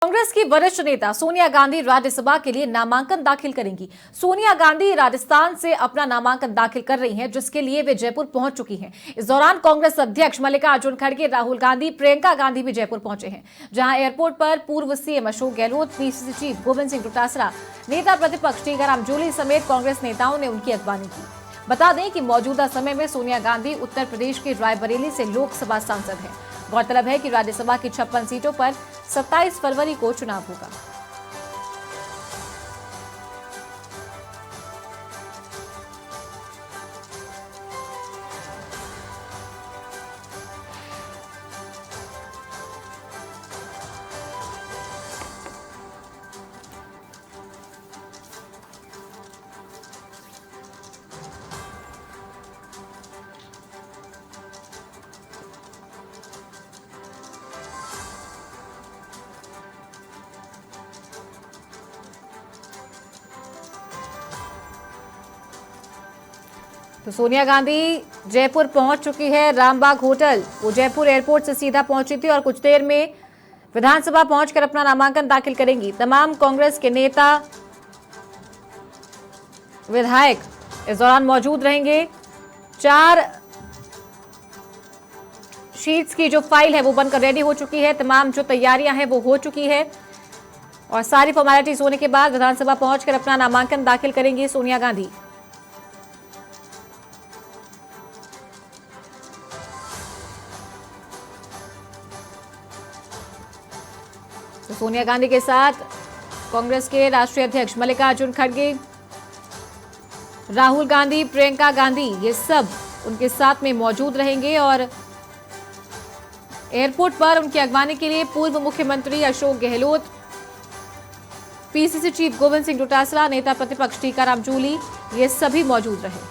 कांग्रेस की वरिष्ठ नेता सोनिया गांधी राज्यसभा के लिए नामांकन दाखिल करेंगी। सोनिया गांधी राजस्थान से अपना नामांकन दाखिल कर रही हैं, जिसके लिए वे जयपुर पहुंच चुकी हैं। इस दौरान कांग्रेस अध्यक्ष मल्लिकार्जुन खड़गे, राहुल गांधी, प्रियंका गांधी भी जयपुर पहुंचे हैं, जहां एयरपोर्ट पर पूर्व CM Ashok Gehlot, PCC chief Govind Singh Dotasra, नेता प्रतिपक्ष टीकाराम जूली समेत कांग्रेस नेताओं ने उनकी अगवानी की। बता दें कि मौजूदा समय में सोनिया गांधी उत्तर प्रदेश के रायबरेली से लोकसभा सांसद हैं। गौरतलब है कि राज्यसभा की 56 सीटों पर 27 फरवरी को चुनाव होगा। तो सोनिया गांधी जयपुर पहुंच चुकी है। रामबाग होटल, वो जयपुर एयरपोर्ट से सीधा पहुंची थी और कुछ देर में विधानसभा पहुंचकर अपना नामांकन दाखिल करेंगी। तमाम कांग्रेस के नेता, विधायक इस दौरान मौजूद रहेंगे। 4 शीट्स की जो फाइल है वो बनकर रेडी हो चुकी है। तमाम जो तैयारियां हैं वो हो चुकी है और सारी फॉर्मेलिटीज होने के बाद विधानसभा पहुंचकर अपना नामांकन दाखिल करेंगी सोनिया गांधी। तो सोनिया गांधी के साथ कांग्रेस के राष्ट्रीय अध्यक्ष मल्लिकार्जुन खड़गे, राहुल गांधी, प्रियंका गांधी, ये सब उनके साथ में मौजूद रहेंगे और एयरपोर्ट पर उनकी अगवानी के लिए पूर्व मुख्यमंत्री अशोक गहलोत, पीसीसी चीफ गोविंद सिंह डोटासरा, नेता प्रतिपक्ष टीकाराम जूली, ये सभी मौजूद रहे।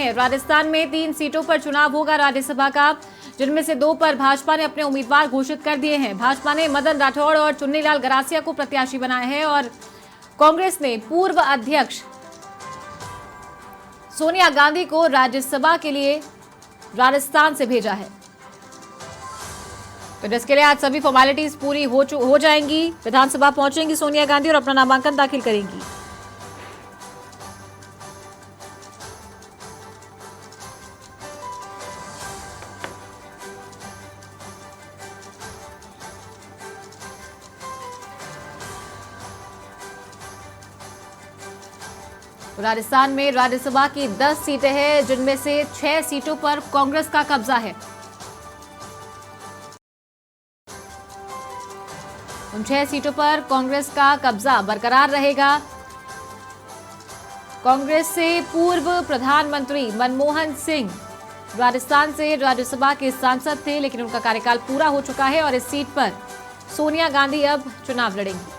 राजस्थान में 3 सीटों पर चुनाव होगा राज्यसभा का, जिनमें से 2 पर भाजपा ने अपने उम्मीदवार घोषित कर दिए हैं। भाजपा ने मदन राठौड़ और चुन्नीलाल गरासिया को प्रत्याशी बनाया है और कांग्रेस ने पूर्व अध्यक्ष सोनिया गांधी को राज्यसभा के लिए राजस्थान से भेजा है। तो जिसके लिए आज सभी फॉर्मेलिटीज पूरी हो जाएंगी। विधानसभा पहुंचेंगी सोनिया गांधी और अपना नामांकन दाखिल करेंगी। राजस्थान में राज्यसभा की 10 सीटें हैं, जिनमें से 6 सीटों पर कांग्रेस का कब्जा है। उन 6 सीटों पर कांग्रेस का कब्जा बरकरार रहेगा। कांग्रेस से पूर्व प्रधानमंत्री मनमोहन सिंह राजस्थान से राज्यसभा के सांसद थे, लेकिन उनका कार्यकाल पूरा हो चुका है और इस सीट पर सोनिया गांधी अब चुनाव लड़ेंगी।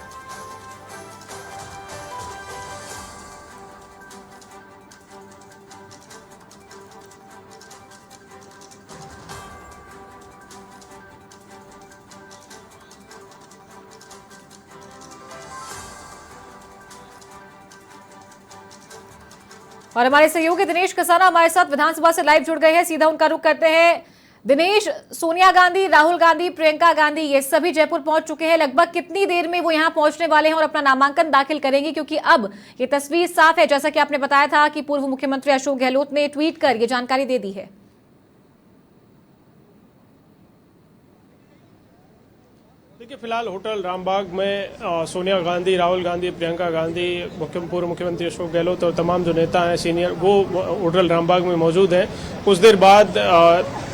और हमारे सहयोगी दिनेश कसाना हमारे साथ विधानसभा से लाइव जुड़ गए हैं। सीधा उनका रुख करते हैं। दिनेश, सोनिया गांधी, राहुल गांधी, प्रियंका गांधी, ये सभी जयपुर पहुंच चुके हैं। लगभग कितनी देर में वो यहां पहुंचने वाले हैं और अपना नामांकन दाखिल करेंगे? क्योंकि अब ये तस्वीर साफ है, जैसा कि आपने बताया था कि पूर्व मुख्यमंत्री अशोक गहलोत ने ट्वीट कर ये जानकारी दे दी है। देखिए, फिलहाल होटल रामबाग में सोनिया गांधी, राहुल गांधी, प्रियंका गांधी, पूर्व मुख्यमंत्री अशोक गहलोत और तमाम जो नेता हैं सीनियर, वो होटल रामबाग में मौजूद हैं। कुछ देर बाद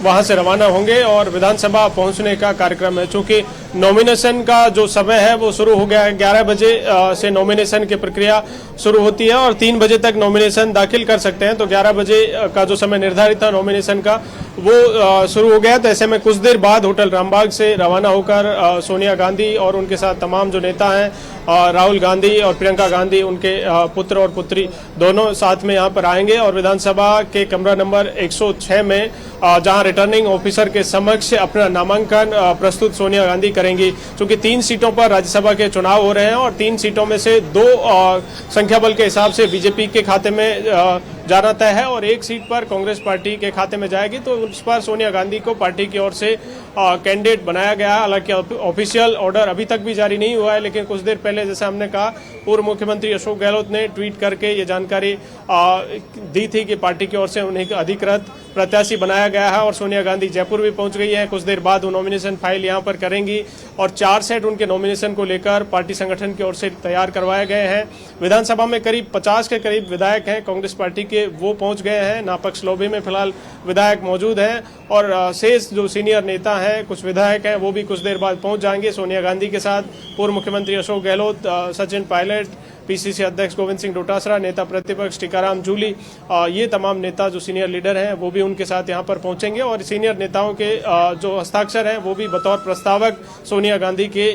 वहां से रवाना होंगे और विधानसभा पहुंचने का कार्यक्रम है। चूंकि नॉमिनेशन का जो समय है वो शुरू हो गया है, 11 बजे से नॉमिनेशन की प्रक्रिया शुरू होती है और 3 बजे तक नॉमिनेशन दाखिल कर सकते हैं। तो 11 बजे का जो समय निर्धारित था नॉमिनेशन का, वो शुरू हो गया। तो ऐसे में कुछ देर बाद होटल रामबाग से रवाना होकर सोनिया गांधी और उनके साथ तमाम जो नेता हैं, राहुल गांधी और प्रियंका गांधी, उनके पुत्र और पुत्री दोनों साथ में यहाँ पर आएंगे और विधानसभा के कमरा नंबर 106 में जहां रिटर्निंग ऑफिसर के समक्ष अपना नामांकन प्रस्तुत सोनिया गांधी करेंगी। क्योंकि 3 सीटों पर राज्यसभा के चुनाव हो रहे हैं और 3 सीटों में से 2 संख्या बल के हिसाब से बीजेपी के खाते में जाना तय है और 1 सीट पर कांग्रेस पार्टी के खाते में जाएगी। तो उस पर सोनिया गांधी को पार्टी की ओर से कैंडिडेट बनाया गया है। हालांकि ऑफिशियल ऑर्डर अभी तक भी जारी नहीं हुआ है, लेकिन कुछ देर पहले जैसे हमने कहा, पूर्व मुख्यमंत्री अशोक गहलोत ने ट्वीट करके ये जानकारी दी थी कि पार्टी की ओर से उन्हें अधिकृत प्रत्याशी बनाया गया है और सोनिया गांधी जयपुर भी पहुंच गई है। कुछ देर बाद वो नॉमिनेशन फाइल यहां पर करेंगी और 4 सेट उनके नॉमिनेशन को लेकर पार्टी संगठन की ओर से तैयार करवाए गए हैं। विधानसभा में करीब 50 के करीब विधायक हैं कांग्रेस पार्टी के, वो पहुंच गए हैं। नापक्ष लॉबी में फिलहाल विधायक मौजूद हैं और शेष जो सीनियर नेता हैं, कुछ विधायक हैं, वो भी कुछ देर बाद पहुंच जाएंगे सोनिया गांधी के साथ। पूर्व मुख्यमंत्री अशोक गहलोत, सचिन पायलट, पीसीसी अध्यक्ष गोविंद सिंह डोटासरा, नेता प्रतिपक्ष टीकाराम जूली, ये तमाम नेता जो सीनियर लीडर हैं वो भी उनके साथ यहाँ पर पहुंचेंगे और सीनियर नेताओं के जो हस्ताक्षर हैं वो भी बतौर प्रस्तावक सोनिया गांधी के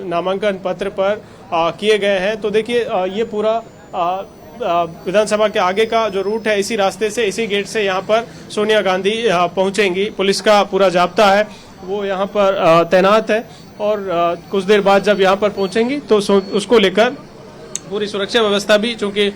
नामांकन पत्र पर किए गए हैं। तो देखिए, ये पूरा विधानसभा के आगे का जो रूट है, इसी रास्ते से, इसी गेट से यहाँ पर सोनिया गांधी पहुंचेंगी। पुलिस का पूरा जाब्ता है वो यहाँ पर तैनात है और कुछ देर बाद जब यहाँ पर पहुंचेंगी तो उसको लेकर पूरी सुरक्षा व्यवस्था भी, चूंकि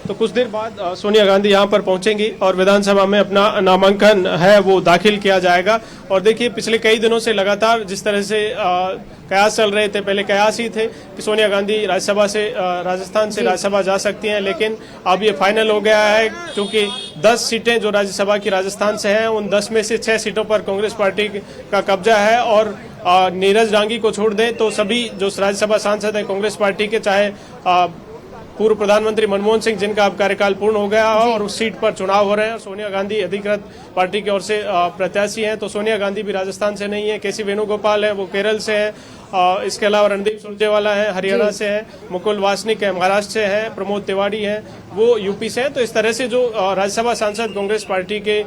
तो कुछ देर बाद सोनिया गांधी यहाँ पर पहुंचेंगी और विधानसभा में अपना नामांकन है वो दाखिल किया जाएगा। और देखिए, पिछले कई दिनों से लगातार जिस तरह से कयास चल रहे थे, पहले कयास ही थे कि सोनिया गांधी राज्यसभा से राजस्थान से राज्यसभा जा सकती हैं, लेकिन अब ये फाइनल हो गया है क्योंकि 10 सीटें जो राज्यसभा की राजस्थान से हैं, उन 10 में से 6 सीटों पर कांग्रेस पार्टी का कब्जा है और नीरज डांगी को छोड़ दें तो सभी जो राज्यसभा सांसद हैं कांग्रेस पार्टी के, चाहे पूर्व प्रधानमंत्री मनमोहन सिंह, जिनका अब कार्यकाल पूर्ण हो गया और उस सीट पर चुनाव हो रहे हैं, सोनिया गांधी अधिकृत पार्टी की ओर से प्रत्याशी हैं। तो सोनिया गांधी भी राजस्थान से नहीं है, केसी वेणुगोपाल है वो केरल से है, इसके अलावा रणदीप सुरजेवाला है हरियाणा से है, मुकुल वासनिक है महाराष्ट्र से है, प्रमोद तिवारी है वो यूपी से है। तो इस तरह से जो राज्यसभा सांसद कांग्रेस पार्टी के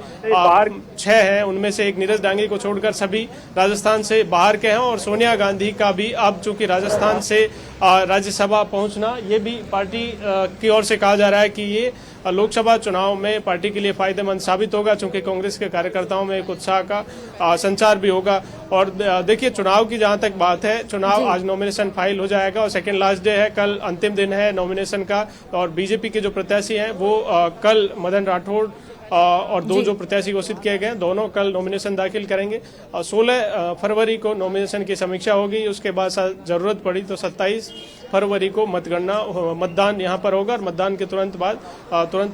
6 हैं, उनमें से एक नीरज डांगी को छोड़कर सभी राजस्थान से बाहर के हैं और सोनिया गांधी का भी अब चूंकि राजस्थान से राज्यसभा पहुंचना, ये भी पार्टी की ओर से कहा जा रहा है कि ये लोकसभा चुनाव में पार्टी के लिए फायदेमंद साबित होगा, चूंकि कांग्रेस के कार्यकर्ताओं में एक उत्साह का संचार भी होगा। और देखिए, चुनाव की जहां तक बात है, चुनाव आज नॉमिनेशन फाइल हो जाएगा और सेकेंड लास्ट डे है, कल अंतिम दिन है नॉमिनेशन का। और बीजेपी के जो प्रत्याशी हैं वो कल मदन राठौड़ और 2 जो प्रत्याशी घोषित किए गए दोनों कल नॉमिनेशन दाखिल करेंगे। 16 फरवरी को नॉमिनेशन की समीक्षा होगी, उसके बाद जरूरत पड़ी तो 27 फरवरी को मतदान यहाँ पर होगा और मतदान के तुरंत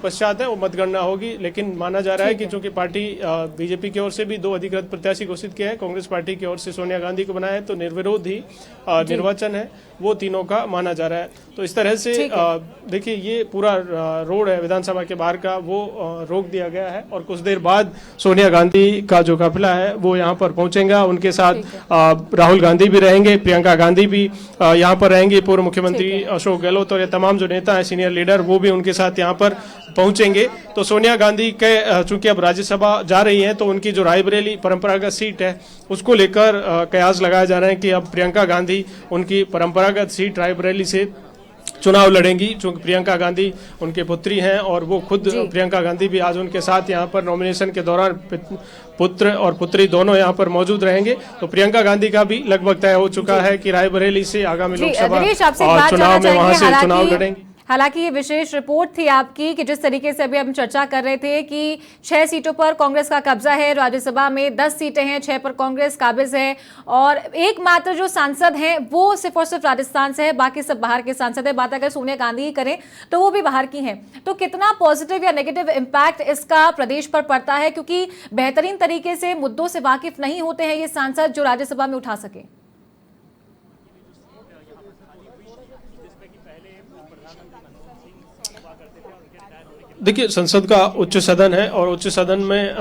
पश्चात है वो मतगणना होगी। लेकिन माना जा रहा है कि चूंकि पार्टी बीजेपी की ओर से भी 2 अधिकृत प्रत्याशी घोषित किए हैं, कांग्रेस पार्टी की ओर से सोनिया गांधी को बनाया है, तो निर्विरोध ही निर्वाचन है वो तीनों का माना जा रहा है। तो इस तरह से देखिए, ये पूरा रोड है विधानसभा के बाहर का वो रोक दिया गया है और कुछ देर बाद सोनिया गांधी का जो काफिला है वो यहाँ पर पहुंचेगा। उनके साथ राहुल गांधी भी रहेंगे, प्रियंका गांधी भी यहाँ पर रहेंगी, पूर्व मुख्यमंत्री अशोक गहलोत और ये तमाम जो नेता हैं सीनियर लीडर वो भी उनके साथ यहाँ पर पहुंचेंगे। तो सोनिया गांधी के चूंकि अब राज्यसभा जा रही हैं तो उनकी जो रायबरेली परंपरागत सीट है उसको लेकर कयास लगाया जा रहा है कि अब प्रियंका गांधी उनकी परंपरागत सीट रायबरेली से चुनाव लड़ेंगी, चूंकि प्रियंका गांधी उनके पुत्री हैं और वो खुद प्रियंका गांधी भी आज उनके साथ यहाँ पर नॉमिनेशन के दौरान पुत्र और पुत्री दोनों यहाँ पर मौजूद रहेंगे। तो प्रियंका गांधी का भी लगभग तय हो चुका है कि रायबरेली से आगामी लोकसभा चुनाव में वहां से चुनाव लड़ेंगे। हालांकि ये विशेष रिपोर्ट थी आपकी कि जिस तरीके से अभी हम चर्चा कर रहे थे कि 6 सीटों पर कांग्रेस का कब्जा है, राज्यसभा में 10 सीटें हैं, 6 पर कांग्रेस काबिज है और एकमात्र जो सांसद हैं वो सिर्फ और सिर्फ राजस्थान से है, बाकी सब बाहर के सांसद है। बात अगर सोनिया गांधी की करें तो वो भी बाहर की हैं। तो कितना पॉजिटिव या नेगेटिव इंपैक्ट इसका प्रदेश पर पड़ता है, क्योंकि बेहतरीन तरीके से मुद्दों से वाकिफ नहीं होते हैं ये सांसद जो राज्यसभा में उठा सके। देखिए, संसद का उच्च सदन है और उच्च सदन में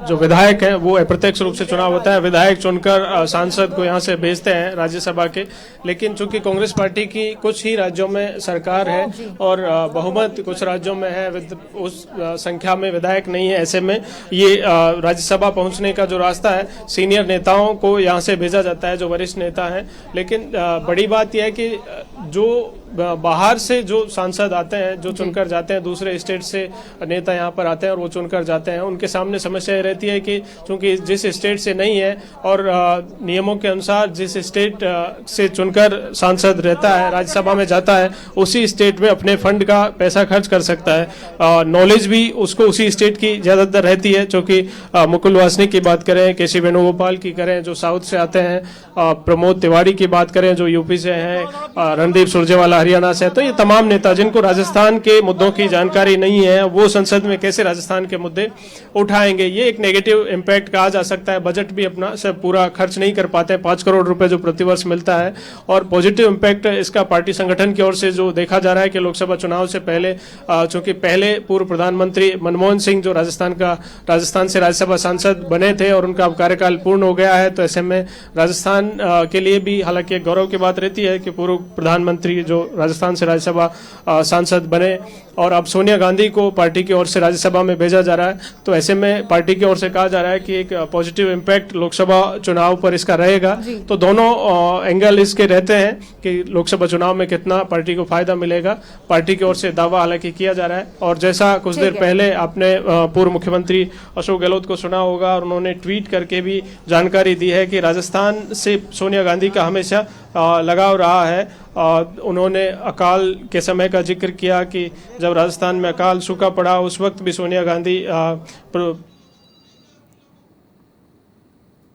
जो विधायक हैं वो अप्रत्यक्ष रूप से चुनाव होता है। विधायक चुनकर सांसद को यहाँ से भेजते हैं राज्यसभा के, लेकिन चूंकि कांग्रेस पार्टी की कुछ ही राज्यों में सरकार है और बहुमत कुछ राज्यों में है, उस संख्या में विधायक नहीं है, ऐसे में ये राज्यसभा पहुंचने का जो रास्ता है सीनियर नेताओं को यहाँ से भेजा जाता है, जो वरिष्ठ नेता हैं। लेकिन बड़ी बात यह है कि जो बाहर से जो सांसद आते हैं, जो चुनकर जाते हैं, दूसरे स्टेट से नेता यहाँ पर आते हैं और वो चुनकर जाते हैं, उनके सामने समस्या रहती है कि चूंकि जिस स्टेट से नहीं है और नियमों के अनुसार जिस स्टेट से चुनकर सांसद रहता है, राज्यसभा में जाता है, उसी स्टेट में अपने फंड का पैसा खर्च कर सकता है। नॉलेज भी उसको उसी स्टेट की ज्यादातर रहती है, चूंकि मुकुल वासनिक की बात करें, केसी वेणुगोपाल की करें जो साउथ से आते हैं, प्रमोद तिवारी की बात करें जो यूपी से हैं, रणदीप सुरजेवाला हरियाणा से, तो ये तमाम नेता जिनको राजस्थान के मुद्दों की जानकारी नहीं है वो संसद में कैसे राजस्थान के मुद्दे उठाएंगे। ये एक नेगेटिव इम्पैक्ट कहा जा सकता है। बजट भी अपना सब पूरा खर्च नहीं कर पाते हैं, 5 करोड़ रुपए जो प्रतिवर्ष मिलता है। और पॉजिटिव इम्पैक्ट इसका पार्टी संगठन की ओर से जो देखा जा रहा है कि लोकसभा चुनाव से पहले चूंकि पहले पूर्व प्रधानमंत्री मनमोहन सिंह जो राजस्थान से राज्यसभा सांसद बने थे और उनका कार्यकाल पूर्ण हो गया है, तो ऐसे में राजस्थान के लिए भी हालांकि गौरव की बात रहती है कि पूर्व प्रधानमंत्री जो राजस्थान से राज्यसभा सांसद बने और अब सोनिया गांधी को पार्टी की ओर से राज्यसभा में भेजा जा रहा है। तो ऐसे में पार्टी की ओर से कहा जा रहा है कि एक पॉजिटिव इम्पैक्ट लोकसभा चुनाव पर इसका रहेगा। तो दोनों एंगल इसके रहते हैं कि लोकसभा चुनाव में कितना पार्टी को फायदा मिलेगा। पार्टी की ओर से दावा हालांकि किया जा रहा है और जैसा कुछ देर पहले आपने पूर्व मुख्यमंत्री अशोक गहलोत को सुना होगा और उन्होंने ट्वीट करके भी जानकारी दी है कि राजस्थान से सोनिया गांधी का हमेशा लगाव रहा है। उन्होंने अकाल के समय का जिक्र किया कि जब राजस्थान में अकाल सूखा पड़ा उस वक्त भी सोनिया गांधी